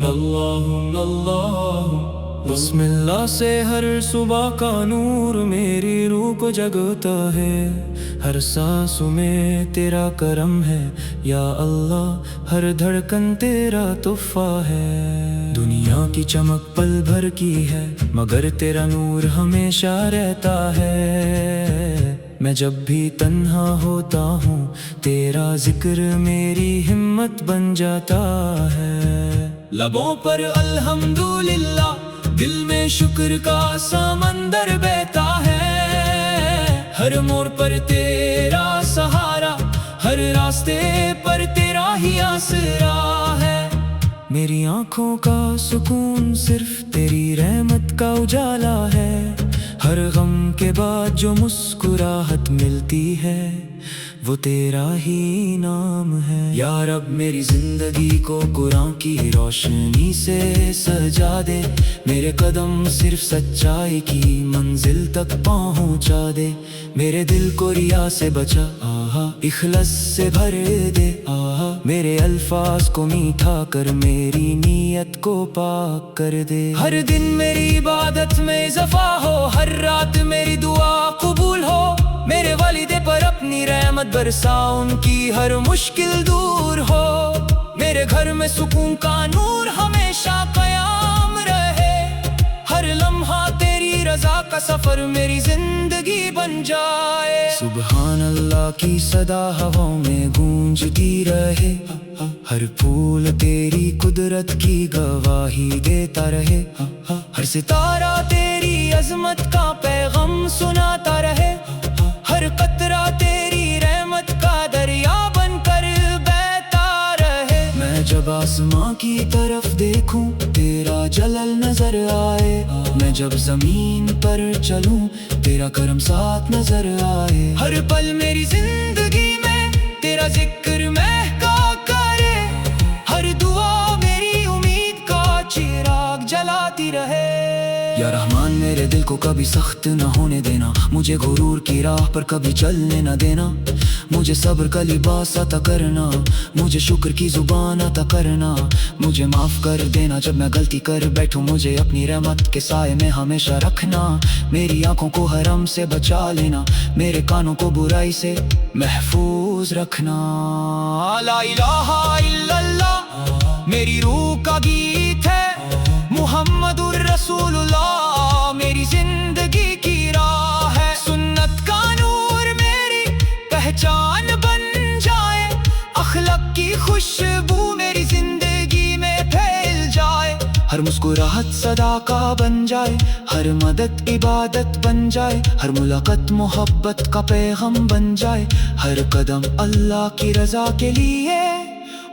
اللہ اللہ بسم اللہ سے ہر صبح کا نور میری روح کو جگتا ہے، ہر سانس میں تیرا کرم ہے یا اللہ، ہر دھڑکن تیرا تحفہ ہے۔ دنیا کی چمک پل بھر کی ہے مگر تیرا نور ہمیشہ رہتا ہے۔ میں جب بھی تنہا ہوتا ہوں تیرا ذکر میری ہمت بن جاتا ہے۔ لبوں پر الحمدللہ، دل میں شکر کا سمندر بہتا ہے۔ ہر موڑ پر تیرا سہارا، ہر راستے پر تیرا ہی آسرا ہے۔ میری آنکھوں کا سکون صرف تیری رحمت کا اجالا ہے۔ ہر غم کے بعد جو مسکراہٹ ملتی ہے وہ تیرا ہی نام ہے۔ یا رب میری زندگی کو قرآن کی روشنی سے سجا دے، میرے قدم صرف سچائی کی منزل تک پہنچا دے۔ میرے دل کو ریا سے بچا، آہا اخلاص سے بھر دے، آہا میرے الفاظ کو میٹھا کر میری نیت کو پاک کر دے۔ ہر دن میری عبادت میں اضافہ ہو، ہر رات میری دعا قبول ہو۔ میرے والد پر اپنی رحمت برسا، ان کی ہر مشکل دور ہو۔ میرے گھر میں سکون کا نور ہمیشہ قیام رہے۔ ہر لمحہ تیری رضا کا سفر میری زندگی بن جائے۔ سبحان اللہ کی صدا ہواؤں میں گونجتی رہے، ہر پھول تیری قدرت کی گواہی دیتا رہے۔ ہر ستارہ تیری عظمت کا پیغام سناتا رہے۔ ہر قطرہ تیری رحمت کا دریا بن کر بہتا رہے۔ میں جب آسمان کی طرف دیکھوں تیرا جلال نظر آئے، میں جب زمین پر چلوں تیرا کرم ساتھ نظر آئے۔ ہر پل میری زندگی میں تیرا ذکر مہکا کرے، ہر دعا میری امید کا چراغ جلاتی رہے۔ یا رحمان میرے دل کو کبھی سخت نہ ہونے دینا، مجھے غرور کی راہ پر کبھی چلنے نہ دینا۔ مجھے صبر کا لباس عطا کرنا، مجھے شکر کی زبان عطا کرنا۔ مجھے معاف کر دینا جب میں غلطی کر بیٹھوں، مجھے اپنی رحمت کے سائے میں ہمیشہ رکھنا۔ میری آنکھوں کو حرام سے بچا لینا، میرے کانوں کو برائی سے محفوظ رکھنا۔ لا الہ الا اللہ میری روح کا گیت ہے، محمد الرسول اللہ میری زندگی کی راہ ہے۔ سنت کا نور میری پہچان بن جائے، اخلاق کی خوشبو میری زندگی میں پھیل جائے۔ ہر مسکراہٹ صدقہ بن جائے، ہر مدد عبادت بن جائے، ہر ملاقات محبت کا پیغام بن جائے۔ ہر قدم اللہ کی رضا کے لیے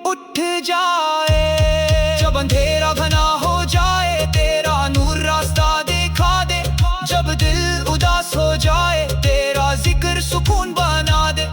اٹھ جائے۔ جب اندھیرا گھنا ہو جائے تیرا نور راستہ دکھا دے، جب دل اداس ہو جائے تیرا ذکر سکون بنا دے۔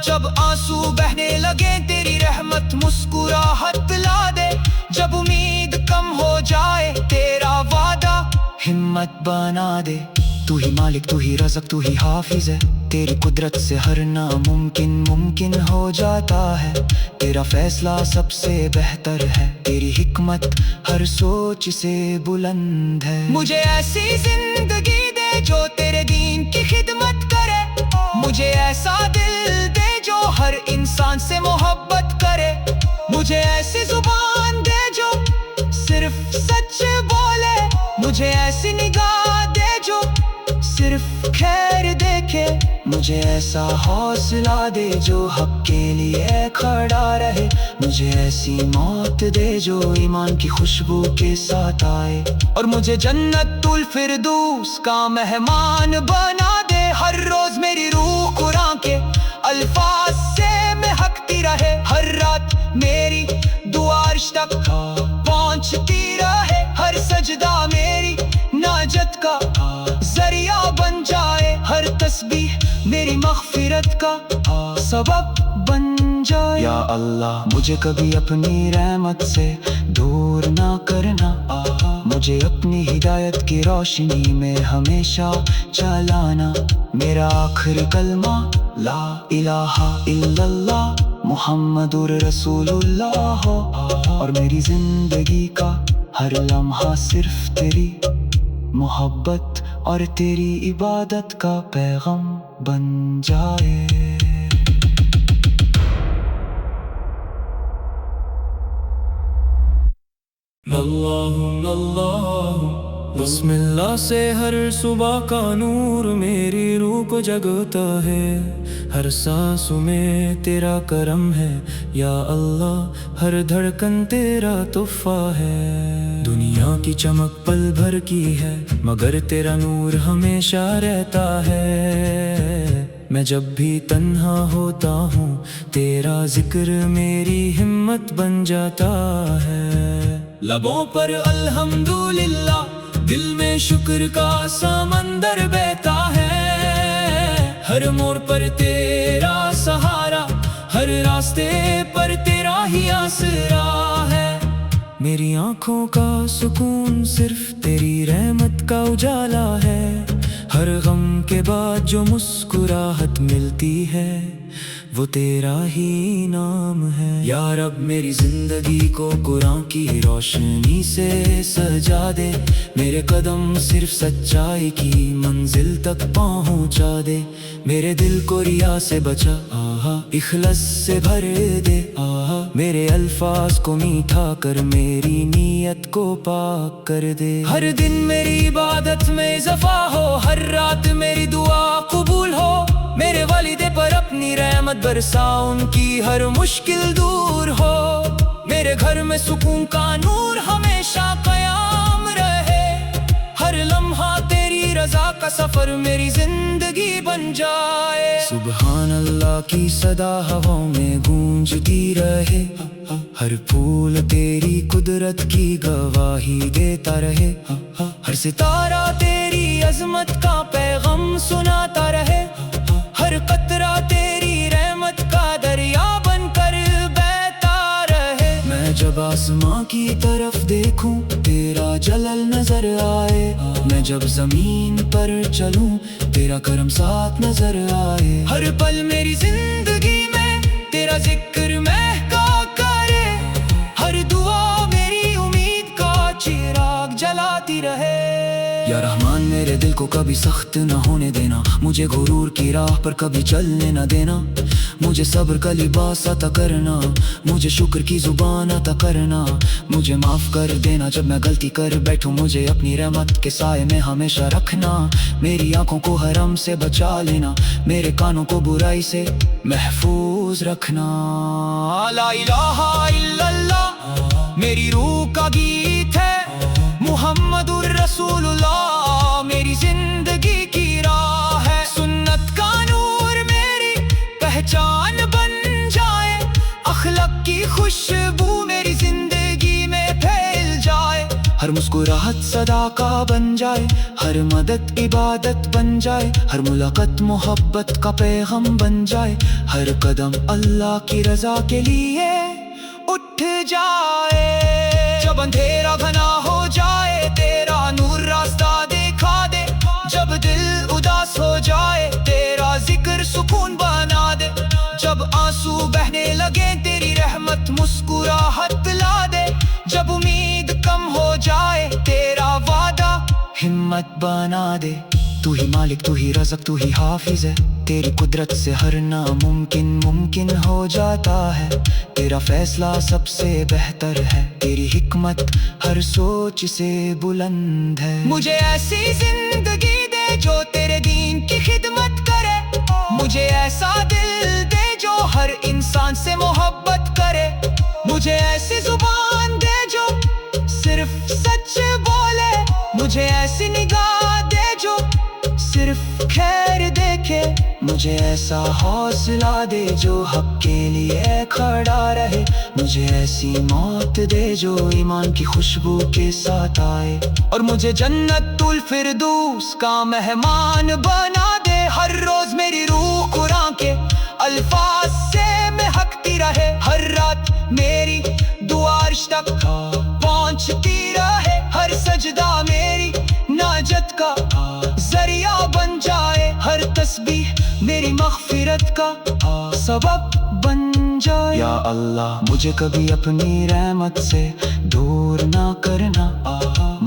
جب آنسو بہنے لگے تیری رحمت مسکراہٹ پلا دے، جب امید کم ہو جائے تیرا وعدہ ہمت بنا دے۔ تو ہی مالک، تو ہی رزق، تو ہی حافظ ہے، تیری قدرت سے ہر ناممکن ممکن ہو جاتا ہے۔ تیرا فیصلہ سب سے بہتر ہے، تیری حکمت ہر سوچ سے بلند ہے۔ مجھے ایسی زندگی دے جو تیرے دین کی خدمت کرے، مجھے ایسا دل دے جو ہر انسان سے محبت کرے، مجھے ایسی زبان دے جو صرف سچ بولے، مجھے ایسی نگاہ دے جو صرف خیر دیکھے، مجھے ایسا حوصلہ دے جو حق کے لیے کھڑا رہے، مجھے ایسی موت دے جو ایمان کی خوشبو کے ساتھ آئے، اور مجھے جنت الفردوس کا مہمان بنا دے۔ ہر روز میری روح قرآن کے الفاظ سے مہکتی رہے، ہر رات میری دعا عرش تک پہنچتی رہے، ہر سجدہ میری ناجت کا ذریعہ بن جائے، ہر تسبیح میری مغفرت کا سبب بن جائے۔ یا اللہ مجھے کبھی اپنی رحمت سے دور نہ کرنا، مجھے اپنی ہدایت کی روشنی میں ہمیشہ چلانا۔ میرا آخر کلمہ لا الہ الا اللہ محمد الرسول اللہ ہو، اور میری زندگی کا ہر لمحہ صرف تیری محبت اور تیری عبادت کا پیغام بن جائے۔ اللہ اللہ بسم اللہ سے ہر صبح کا نور میری روح کو جگتا ہے، ہر سانس میں تیرا کرم ہے یا اللہ، ہر دھڑکن تیرا تحفہ ہے۔ دنیا کی چمک پل بھر کی ہے مگر تیرا نور ہمیشہ رہتا ہے۔ میں جب بھی تنہا ہوتا ہوں تیرا ذکر میری ہمت بن جاتا ہے۔ لبوں پر الحمدللہ، دل میں شکر کا سمندر بہتا ہے۔ ہر موڑ پر تیرا سہارا، ہر راستے پر تیرا ہی آسرا ہے۔ میری آنکھوں کا سکون صرف تیری رحمت کا اجالا ہے۔ ہر غم کے بعد جو مسکراہٹ ملتی ہے وہ تیرا ہی نام ہے۔ یا رب میری زندگی کو قرآن کی روشنی سے سجا دے، میرے قدم صرف سچائی کی منزل تک پہنچا دے۔ میرے دل کو ریا سے بچا، اخلاص سے بھر دے، میرے الفاظ کو میٹھا کر میری نیت کو پاک کر دے۔ ہر دن میری عبادت میں اضافہ ہو، ہر رات میری دعا قبول ہو۔ میرے والد پر اپنی رحمت برسا، ان کی ہر مشکل دور ہو۔ میرے گھر میں سکون کا نور ہمیشہ قیام رہے۔ ہر لمحہ تیری رضا کا سفر میری زندگی بن جائے۔ سبحان اللہ کی صدا ہواؤں میں گونجتی رہے، ہر پھول تیری قدرت کی گواہی دیتا رہے۔ ہر ستارہ تیری عظمت کا پیغام سناتا رہے۔ ہر قطرہ تیری رحمت کا دریا بن کر بہتا رہے۔ میں جب آسماں کی طرف دیکھوں تیرا جلال نظر آئے، میں جب زمین پر چلوں تیرا کرم ساتھ نظر آئے۔ ہر پل میری زندگی میں تیرا ذکر مہکا کرے، ہر دعا میری امید کا چراغ جلاتی رہے۔ یا رحمان میرے دل کو کبھی سخت نہ ہونے دینا، مجھے غرور کی راہ پر کبھی چلنے نہ دینا۔ مجھے صبر کا لباس عطا کرنا، مجھے شکر کی زبان عطا کرنا۔ مجھے معاف کر دینا جب میں غلطی کر بیٹھوں، مجھے اپنی رحمت کے سائے میں ہمیشہ رکھنا۔ میری آنکھوں کو حرام سے بچا لینا، میرے کانوں کو برائی سے محفوظ رکھنا۔ لا الہ الا اللہ میری روح کا گیت ہے، محمد الرسول اللہ میری زندگی کی راہ ہے۔ سنت کا نور میری پہچان بن جائے، اخلاق کی خوشبو میری زندگی میں پھیل جائے۔ ہر مسکراہٹ صدقہ بن جائے، ہر مدد عبادت بن جائے، ہر ملاقات محبت کا پیغام بن جائے۔ ہر قدم اللہ کی رضا کے لیے اٹھ جائے۔ جب اندھیرا گھنا ہو جائے تیرا نور راستہ دکھا دے، جب دل اداس ہو جائے تیرا ذکر سکون بنا دے، جب آنسو بہنے لگے تیری رحمت مسکراہٹ لا دے، جب امید کم ہو جائے تیرا وعدہ ہمت بنا دے۔ تو ہی مالک، تو ہی رزق، تو ہی حافظ ہے، تیری قدرت سے ہر ناممکن ممکن ہو جاتا ہے۔ تیرا فیصلہ سب سے بہتر ہے، تیری حکمت ہر سوچ سے بلند ہے۔ مجھے ایسی زندگی دے جو تیرے دین کی خدمت کرے، مجھے ایسا دل دے جو ہر انسان سے محبت کرے، مجھے ایسی زبان دے جو صرف سچ بولے، مجھے ایسی نگاہ دے جو صرف خیر دیکھے، مجھے ایسا حوصلہ دے جو حق کے لیے کھڑا رہے، مجھے ایسی موت دے جو ایمان کی خوشبو کے ساتھ آئے، اور مجھے جنت الفردوس کا مہمان بنا دے۔ ہر روز میری روح قرآن کے الفاظ سے مہکتی رہے، ہر رات میری دعا عرش تک پہنچتی رہے، ہر سجدہ میری ناجت کا ذریعہ بن جائے، ہر تسبیح میری مغفرت کا سبب بن جائے۔ یا اللہ مجھے کبھی اپنی رحمت سے دور نہ کرنا،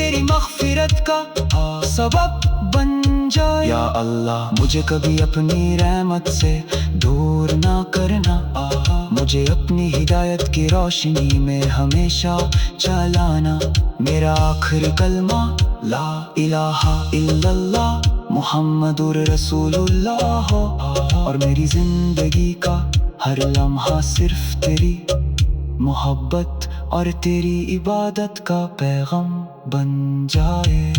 میری مغفرت کا سبب بن جائے۔ یا اللہ مجھے کبھی اپنی رحمت سے دور نہ کرنا، مجھے اپنی ہدایت کی روشنی میں ہمیشہ چلانا۔ میرا آخر کلمہ لا الہ الا اللہ محمد رسول اللہ ہو، اور میری زندگی کا ہر لمحہ صرف تیری محبت اور تیری عبادت کا پیغام بن جائے۔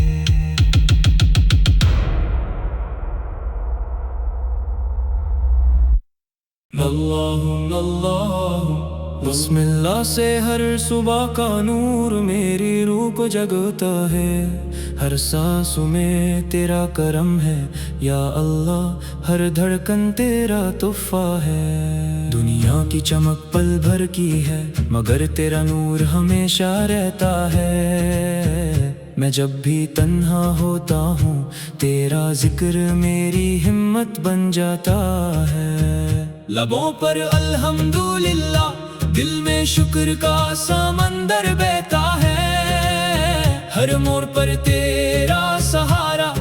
اللہ اللہ، بسم اللہ سے ہر صبح کا نور میری روح کو جگتا ہے، ہر سانس میں تیرا کرم ہے یا اللہ، ہر دھڑکن تیرا تحفہ ہے۔ دنیا کی چمک پل بھر کی ہے مگر تیرا نور ہمیشہ رہتا ہے۔ میں جب بھی تنہا ہوتا ہوں تیرا ذکر میری ہمت بن جاتا ہے۔ لبوں پر الحمدللہ، دل میں شکر کا سمندر بہتا ہے۔ ہر موڑ پر تیرا سہارا،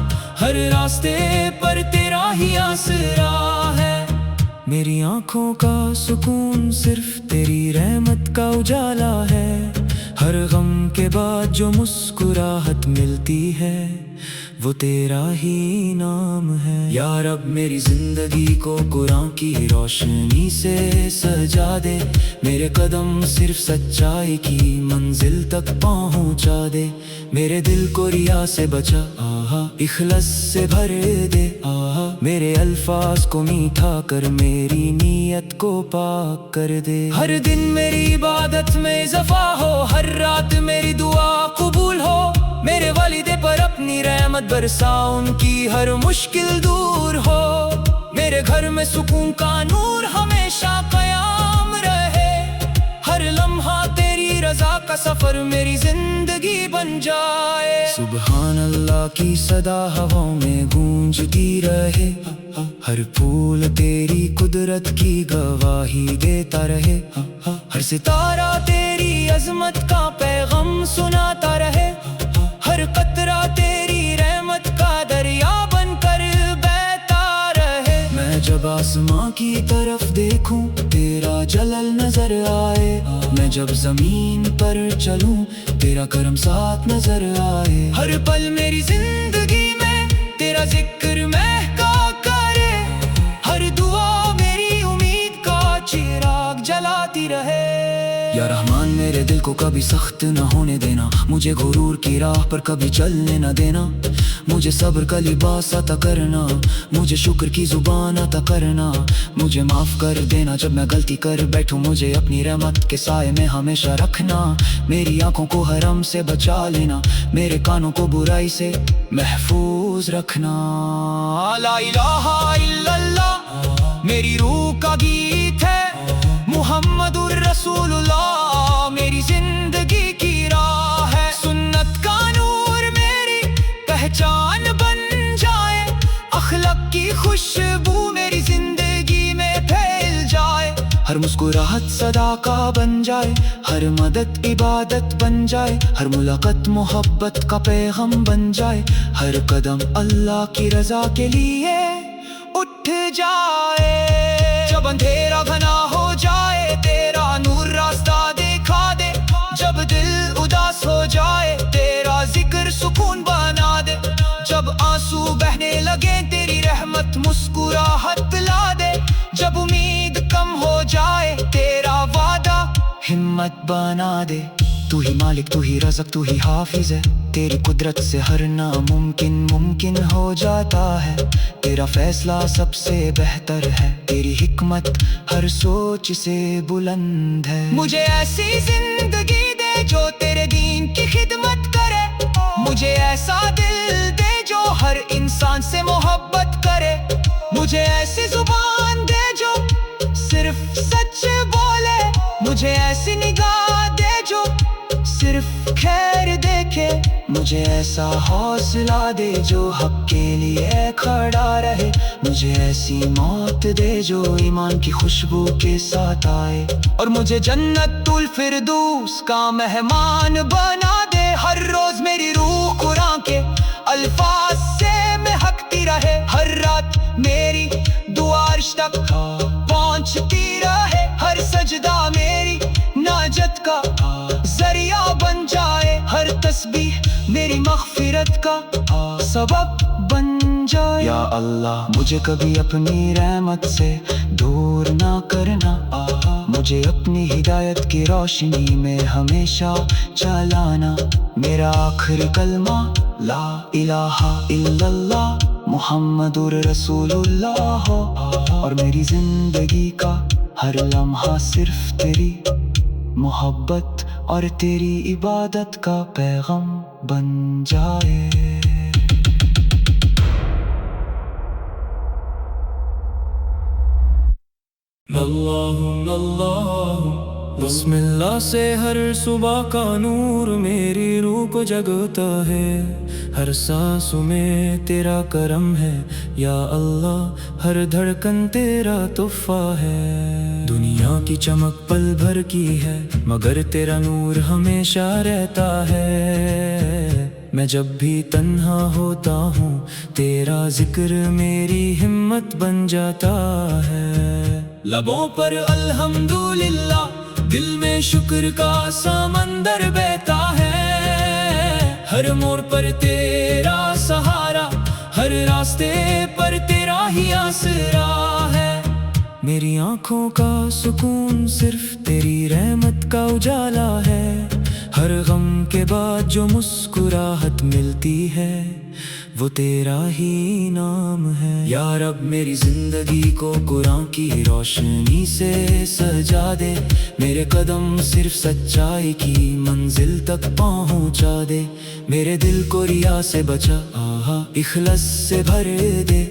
ہر راستے پر تیرا ہی آسرا ہے۔ میری آنکھوں کا سکون صرف تیری رحمت کا اجالا ہے، ہر غم کے بعد جو مسکراہٹ ملتی ہے وہ تیرا ہی نام ہے۔ یا رب میری زندگی کو قرآن کی روشنی سے سجا دے، میرے قدم صرف سچائی کی منزل تک پہنچا دے۔ میرے دل کو ریا سے بچا، اخلاص سے بھر دے، میرے الفاظ کو میٹھا کر میری نیت کو پاک کر دے۔ ہر دن میری عبادت میں اضافہ ہو، ہر رات میری دعا قبول ہو، میرے والد پر اپنی رحمت برسا، ان کی ہر مشکل دور ہو۔ میرے گھر میں سکون کا نور ہمیشہ قیام رہے، ہر لمحہ تیری رضا کا سفر میری زندگی بن جائے۔ سبحان اللہ کی صدا ہواؤں میں گونجتی رہے، ہر پھول تیری قدرت کی گواہی دیتا رہے، ہر ستارہ تیری عظمت کا پیغام سناتا رہے، ہر قطرہ تیری رحمت کا دریا بن کر بہتا رہے۔ میں جب آسماں کی طرف دیکھوں تیرا جلال نظر آئے، میں جب زمین پر چلوں تیرا کرم ساتھ نظر آئے۔ ہر پل میری زندگی میں تیرا ذکر مہکا کرے، ہر دعا میری امید کا چراغ جلاتی رہے۔ یا رحمان میرے دل کو کبھی سخت نہ ہونے دینا، مجھے غرور کی راہ پر کبھی چلنے نہ دینا، مجھے صبر کا لباس عطا کرنا، مجھے شکر کی زبان عطا کرنا، مجھے معاف کر دینا جب میں غلطی کر بیٹھوں، مجھے اپنی رحمت کے سائے میں ہمیشہ رکھنا، میری آنکھوں کو حرام سے بچا لینا، میرے کانوں کو برائی سے محفوظ رکھنا۔ لا الہ الا اللہ میری روح کا گیت ہے، محمد الرسول اللہ میری زندگی کی راہ ہے۔ سنت کا نور میری پہچان بن جائے، اخلاق کی خوشبو میری زندگی میں پھیل جائے، ہر مسکراہٹ صدقہ بن جائے، ہر مدد عبادت بن جائے، ہر ملاقات محبت کا پیغام بن جائے، ہر قدم اللہ کی رضا کے لیے اٹھ جائے۔ جب اندھیرا گھنا ہو جائے تیرا نور راستہ دکھا دے، جب دل اداس ہو جائے تیرا ذکر سکون بنا دے، جب آنسو بہنے لگے تیری رحمت مسکراہٹ لا دے، جب امید کم ہو جائے تیرا وعدہ ہمت بنا دے۔ تو ہی مالک، تو ہی رزق، تو ہی حافظ ہے، تیری قدرت سے ہر ناممکن ممکن ہو جاتا ہے، تیرا فیصلہ سب سے بہتر ہے، تیری حکمت ہر سوچ سے بلند ہے۔ مجھے ایسی زندگی دے جو تیرے دین کی خدمت کرے، مجھے ایسا دل دے جو ہر انسان سے محبت کرے، مجھے ایسی زبان دے جو صرف سچ بولے، مجھے ایسی نگاہ دے جو صرف خیر دیکھے، مجھے ایسا حوصلہ دے جو حق کے لیے کھڑا رہے، مجھے ایسی موت دے جو ایمان کی خوشبو کے ساتھ آئے، اور مجھے جنت الفردوس کا مہمان بنا دے۔ ہر روز میری روح کے الفاظ سے مہکتی رہے، ہر رات میری دعا عرش تک پہنچتی رہے، ہر سجدہ میری ناجت کا ذریعہ بن جائے، ہر تسبیح میری مغفرت کا سبب بن جائے۔ یا اللہ مجھے کبھی اپنی رحمت سے دور نہ کرنا، مجھے اپنی ہدایت کی روشنی میں ہمیشہ چلانا، میرا آخری کلمہ لا الہ الا اللہ محمد رسول اللہ ہو، اور میری زندگی کا ہر لمحہ صرف تیری محبت اور تیری عبادت کا پیغام بن جائے۔ اللہم اللہم بسم اللہ سے ہر صبح کا نور میری روح کو جگتا ہے، ہر سانس میں تیرا کرم ہے یا اللہ، ہر دھڑکن تیرا تحفہ ہے۔ دنیا کی چمک پل بھر کی ہے مگر تیرا نور ہمیشہ رہتا ہے، میں جب بھی تنہا ہوتا ہوں تیرا ذکر میری ہمت بن جاتا ہے، لبوں پر الحمدللہ دل میں شکر کا سمندر بہتا ہے، ہر موڑ پر تیرا سہارا، ہر راستے پر تیرا ہی آسرا ہے، میری آنکھوں کا سکون صرف تیری رحمت کا اجالا ہے، ہر غم کے بعد جو مسکراہٹ ملتی ہے وہ تیرا ہی نام ہے۔ یا رب میری زندگی کو قرآن کی روشنی سے سجا دے، میرے قدم صرف سچائی کی منزل تک پہنچا دے، میرے دل کو ریا سے بچا اخلاص سے بھر دے،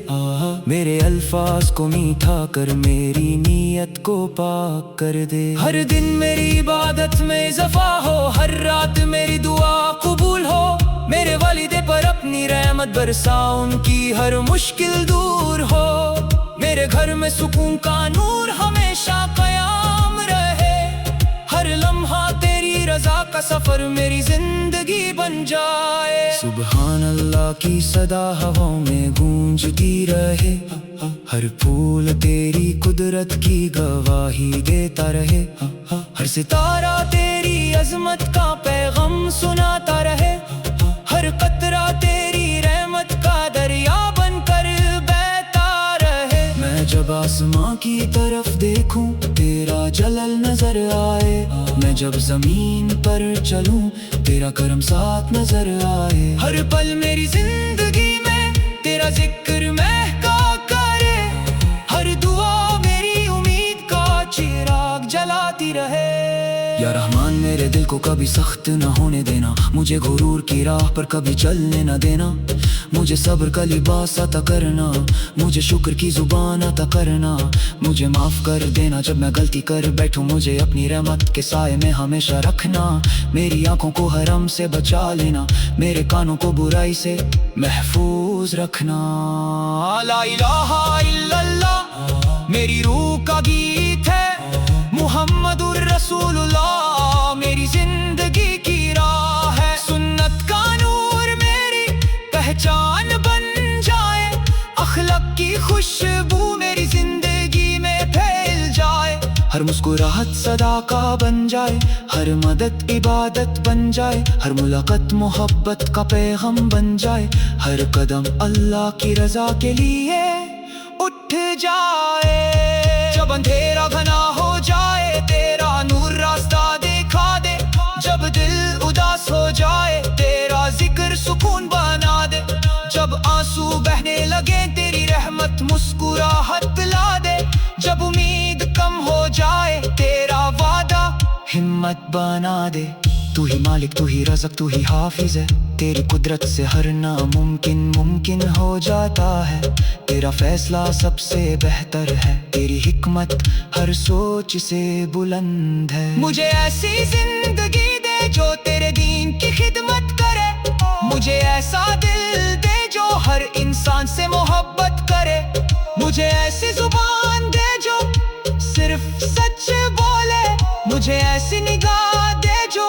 میرے الفاظ کو میٹھا کر میری نیت کو پاک کر دے، ہر دن میری عبادت میں اضافہ ہو، ہر رات میری دعا قبول ہو، میرے والد پر اپنی رحمت برسا، ان کی ہر مشکل دور ہو، میرے گھر میں سکون کا نور ہمیشہ قیام رہے، ہر لمحہ تیری رضا کا سفر میری زندگی بن جائے، سبحان اللہ کی صدا ہواؤں میں گونجتی رہے، ہر پھول تیری قدرت کی گواہی دیتا رہے، ہر ستارہ تیری عظمت کا پیغام سناتا رہے، ہر قطرہ تیری رحمت کا دریا بن کر بہتا رہے، میں جب آسماں کی طرف دیکھوں تیرا جلال نظر آئے، میں جب زمین پر چلوں تیرا کرم ساتھ نظر آئے، ہر پل میری زندگی میں تیرا ذکر مہکا کرے، ہر دعا میری امید کا چراغ جلاتی رہے، یا رحمان میرے دل کو کبھی سخت نہ ہونے دینا، مجھے غرور کی راہ پر کبھی چلنے نہ دینا، مجھے صبر کا لباس عطا کرنا، مجھے شکر کی زبان عطا کرنا، مجھے معاف کر دینا جب میں غلطی کر بیٹھوں، مجھے اپنی رحمت کے سائے میں ہمیشہ رکھنا، میری آنکھوں کو حرام سے بچا لینا، میرے کانوں کو برائی سے محفوظ رکھنا، لا الہ الا اللہ میری روح کا گیت ہے، محمد الرسول اللہ میری زندگی کی راہ ہے، سنت کا نور میری پہچان بن جائے، اخلاق کی خوشبو میری زندگی میں پھیل جائے، ہر مسکراہٹ صدقہ بن جائے، ہر مدد عبادت بن جائے، ہر ملاقات محبت کا پیغام بن جائے، ہر قدم اللہ کی رضا کے لیے اٹھ جائے، جب اندھیرا گھنا ہو جائے تیرا نور راستہ دکھا دے، جب دل اداس ہو جائے تیرا ذکر سکون بنا دے، جب آنسو بہنے لگے تیری رحمت مسکراہٹ پلا دے، جب امید کم ہو جائے تیرا وعدہ ہمت بنا دے، تو ہی مالک تو ہی رزق تو ہی حافظ ہے، تیری قدرت سے ہر ناممکن ممکن ہو جاتا ہے، تیرا فیصلہ سب سے بہتر ہے، تیری حکمت ہر سوچ سے بلند ہے، مجھے ایسی زندگی دے جو تیرے دین کی خدمت کرے، مجھے ایسا دل دے جو ہر انسان سے محبت کرے، مجھے ایسی زبان دے جو صرف سچ بولے، مجھے ایسی نگاہ دے جو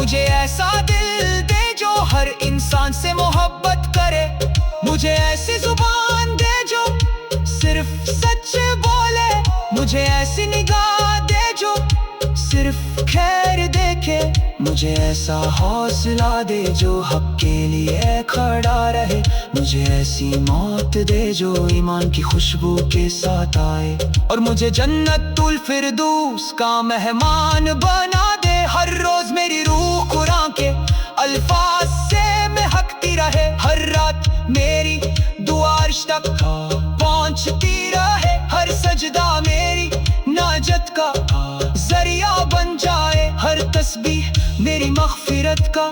مجھے ایسا دل دے جو ہر انسان سے محبت کرے، مجھے ایسی زبان دے جو صرف سچ بولے، مجھے ایسی نگاہ دے جو صرف خیر دیکھے، مجھے ایسا حوصلہ دے جو حق کے لیے کھڑا رہے، مجھے ایسی موت دے جو ایمان کی خوشبو کے ساتھ آئے، اور مجھے جنت الفردوس کا مہمان بنا دے۔ ہر روز میری روح قرآن کے الفاظ سے مہکتی رہے، ہر رات میری دعا عرش تک پہنچتی رہے، ہر سجدہ میری ناجت کا ذریعہ بن جائے، ہر تسبیح میری مغفرت کا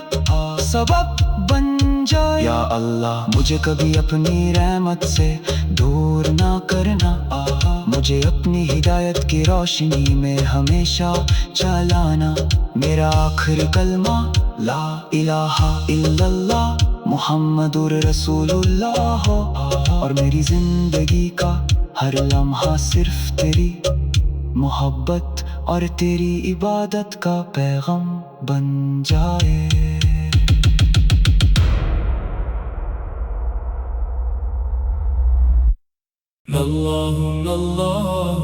سبب بن جائے۔ یا اللہ مجھے کبھی اپنی رحمت سے دور نہ کرنا، مجھے اپنی ہدایت کی روشنی میں ہمیشہ چلانا، میرا آخر کلمہ لا الہ الا اللہ محمد رسول اللہ ہو، اور میری زندگی کا ہر لمحہ صرف تیری محبت اور تیری عبادت کا پیغام بن جائے۔ اللہ اللہ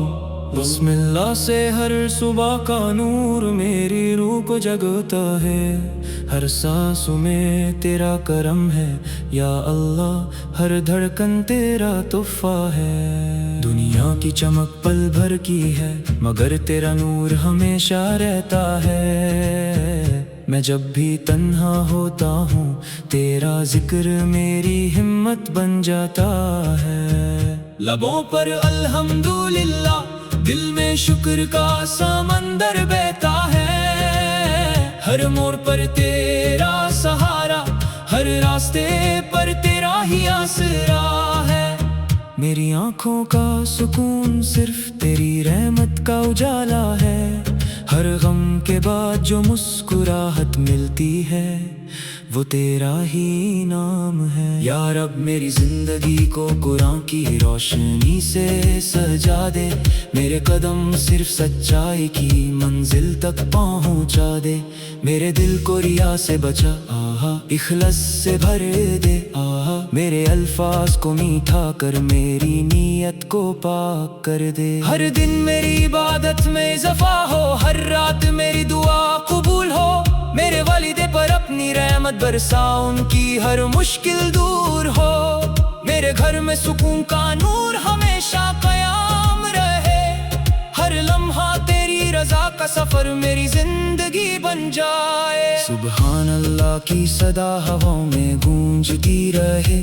بسم اللہ سے ہر صبح کا نور میری روح کو جگتا ہے، ہر سانس میں تیرا کرم ہے یا اللہ، ہر دھڑکن تیرا تحفہ ہے۔ دنیا کی چمک پل بھر کی ہے مگر تیرا نور ہمیشہ رہتا ہے، میں جب بھی تنہا ہوتا ہوں تیرا ذکر میری ہمت بن جاتا ہے۔ لبوں پر الحمدللہ، دل میں شکر کا سمندر بہتا ہے، ہر موڑ پر تیرا سہارا، ہر راستے پر تیرا ہی آسرا ہے، میری آنکھوں کا سکون صرف تیری رحمت کا اجالا ہے، ہر غم کے بعد جو مسکراہٹ ملتی ہے وہ تیرا ہی نام ہے۔ یا رب میری زندگی کو قرآن کی روشنی سے سجا دے، میرے قدم صرف سچائی کی منزل تک پہنچا دے، میرے دل کو ریا سے بچا اخلاص سے بھر دے، میرے الفاظ کو میٹھا کر میری نیت کو پاک کر دے، ہر دن میری عبادت میں اضافہ ہو، ہر رات میری دعا قبول ہو، میرے والد پر اپنی رحمت برسا، ان کی ہر مشکل دور ہو، میرے گھر میں سکون کا نور ہمیشہ قیام رہے، ہر لمحہ تیری رضا کا سفر میری زندگی بن جائے۔ سبحان اللہ کی صدا ہواؤں میں گونجتی رہے،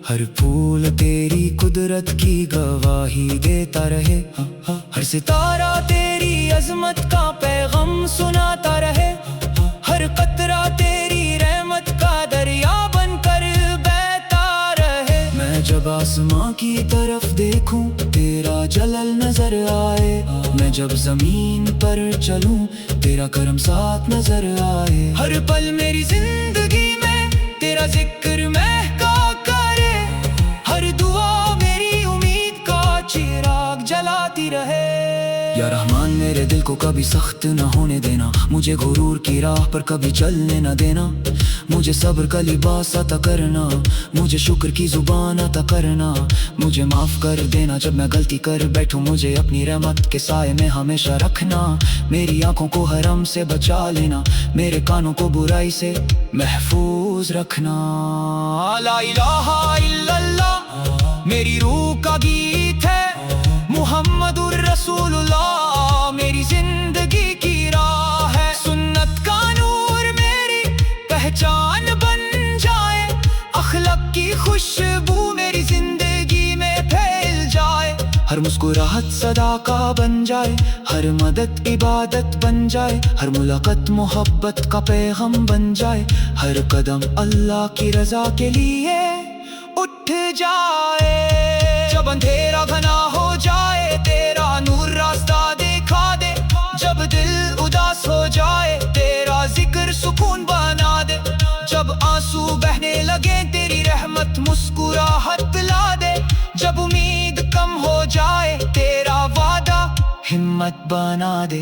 ہر پھول تیری قدرت کی گواہی دیتا رہے، ہر ستارہ تیری عظمت کا پیغام سناتا رہے، ہر قطرہ تیری رحمت کا دریا بن کر بہتا رہے، میں جب آسماں کی طرف دیکھوں تیرا جلال نظر آئے، میں جب زمین پر چلوں تیرا کرم ساتھ نظر آئے، ہر پل میری زندگی میں تیرا ذکر مہکا کرے، ہر دعا میری امید کا چراغ جلاتی رہے۔ یا رحمان میرے دل کو کبھی سخت نہ ہونے دینا، مجھے غرور کی راہ پر کبھی چلنے نہ دینا، مجھے صبر کا لباس عطا کرنا، مجھے شکر کی زبان عطا کرنا، مجھے معاف کر دینا جب میں غلطی کر بیٹھوں، مجھے اپنی رحمت کے سائے میں ہمیشہ رکھنا، میری آنکھوں کو حرام سے بچا لینا، میرے کانوں کو برائی سے محفوظ رکھنا۔ لا الہ الا اللہ میری روح کا گیت ہے، محمد الرسول اللہ میری زندگی کی راہ ہے، سنت کا نور میری پہچان بن جائے، اخلاق کی خوشبو میری زندگی میں پھیل جائے، ہر مسکراہٹ صدقہ بن جائے، ہر مدد عبادت بن جائے، ہر ملاقات محبت کا پیغام بن جائے، ہر قدم اللہ کی رضا کے لیے اٹھ جائے، جب اندھیرا گھنا ہو جائے تیرا نور راستہ دکھا دے، جب دل اداس ہو جائے تیرا ذکر سکون بنا دے، جب آنسو بہنے لگے تیری رحمت مسکراہٹ لا دے، جب امید کم ہو جائے تیرا وعدہ ہمت بنا دے،